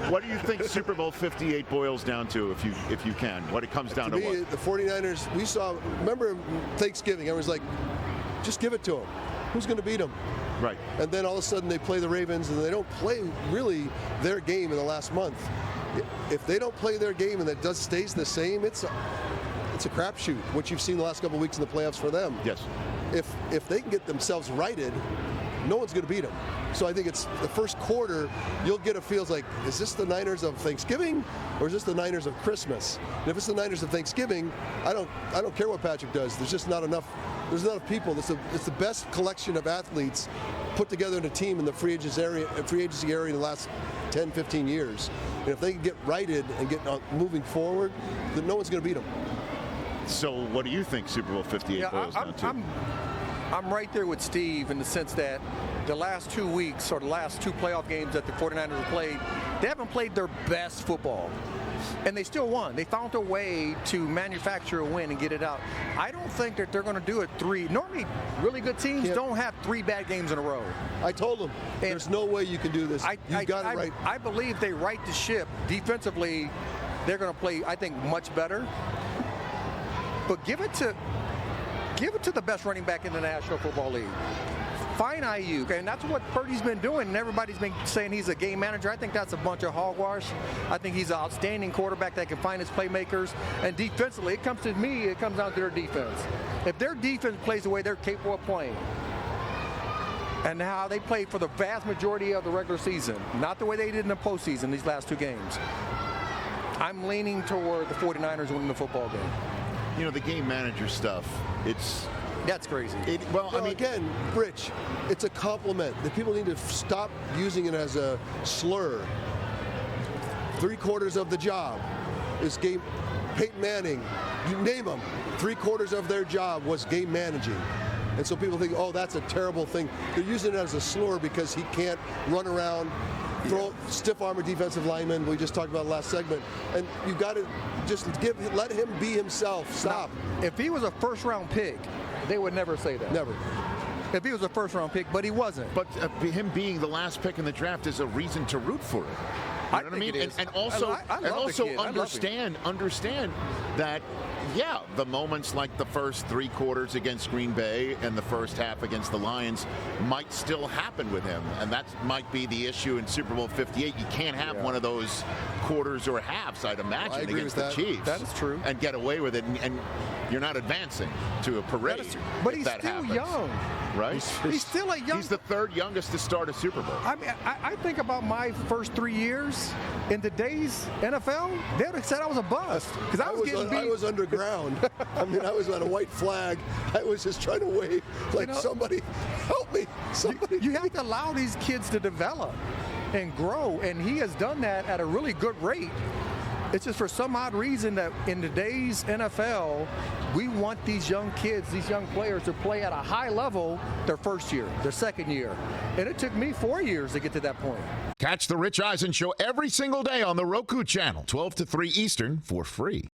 What do you think Super Bowl 58 boils down to, if you can? What it comes down to me, what? The 49ers, we saw, remember Thanksgiving, everyone's like, just give it to them. Who's going to beat them? Right. And then all of a sudden they play the Ravens, and they don't play really their game in the last month. If they don't play their game and that stays the same, it's a crapshoot, what you've seen the last couple of weeks in the playoffs for them. Yes. If they can get themselves righted, no one's going to beat them. So I think it's the first quarter, you'll get a feels like, is this the Niners of Thanksgiving or is this the Niners of Christmas? And if it's the Niners of Thanksgiving, I don't care what Patrick does. There's just not enough. There's not enough people. It's the best collection of athletes put together in a team in the free agency area in the last 10, 15 years. And if they can get righted and get moving forward, then no one's going to beat them. So what do you think Super Bowl 58 boils down to? I'm right there with Steve in the sense that the last 2 weeks or the last two playoff games that the 49ers have played, they haven't played their best football. And they still won. They found a way to manufacture a win and get it out. I don't think that they're going to do it three. Normally, really good teams don't have 3 bad games in a row. I told them, there's no way you can do this. You got it right. I believe they right the ship. Defensively, they're going to play, I think, much better. But give it to the best running back in the National Football League. Find Ayuk, and that's what Purdy's been doing, and everybody's been saying he's a game manager. I think that's a bunch of hogwash. I think he's an outstanding quarterback that can find his playmakers. And defensively, it comes down to their defense. If their defense plays the way they're capable of playing, and how they played for the vast majority of the regular season, not the way they did in the postseason these last 2 games, I'm leaning toward the 49ers winning the football game. You know, the game manager stuff, that's crazy. Again, Rich, it's a compliment. The people need to stop using it as a slur. 3/4 of the job is game. Peyton Manning, you name them. 3/4 of their job was game managing. And so people think, oh, that's a terrible thing. They're using it as a slur because he can't run around, throw stiff arm a defensive lineman. We just talked about the last segment. And you've got to just let him be himself. Stop. Now, if he was a first-round pick, they would never say that. Never. If he was a first-round pick, but he wasn't. But him being the last pick in the draft is a reason to root for it. You know what I mean? And also understand that, yeah, the moments like the first 3/4 against Green Bay and the first half against the Lions might still happen with him, and that might be the issue in Super Bowl 58. You can't have one of those quarters or halves, I'd imagine, against the Chiefs. That is true. And get away with it, and you're not advancing to a parade. But he's still young. Right? He's still a young. He's the 3rd youngest to start a Super Bowl. I mean, I think about my first 3 years in today's NFL. They would have said I was a bust because I was getting beat. I was underground. I mean, I was on a white flag. I was just trying to wave like, somebody help me. Somebody. You have to allow these kids to develop and grow, and he has done that at a really good rate. It's just for some odd reason that in today's NFL, we want these young kids, these young players to play at a high level their first year, their second year. And it took me 4 years to get to that point. Catch the Rich Eisen Show every single day on the Roku channel, 12 to 3 Eastern, for free.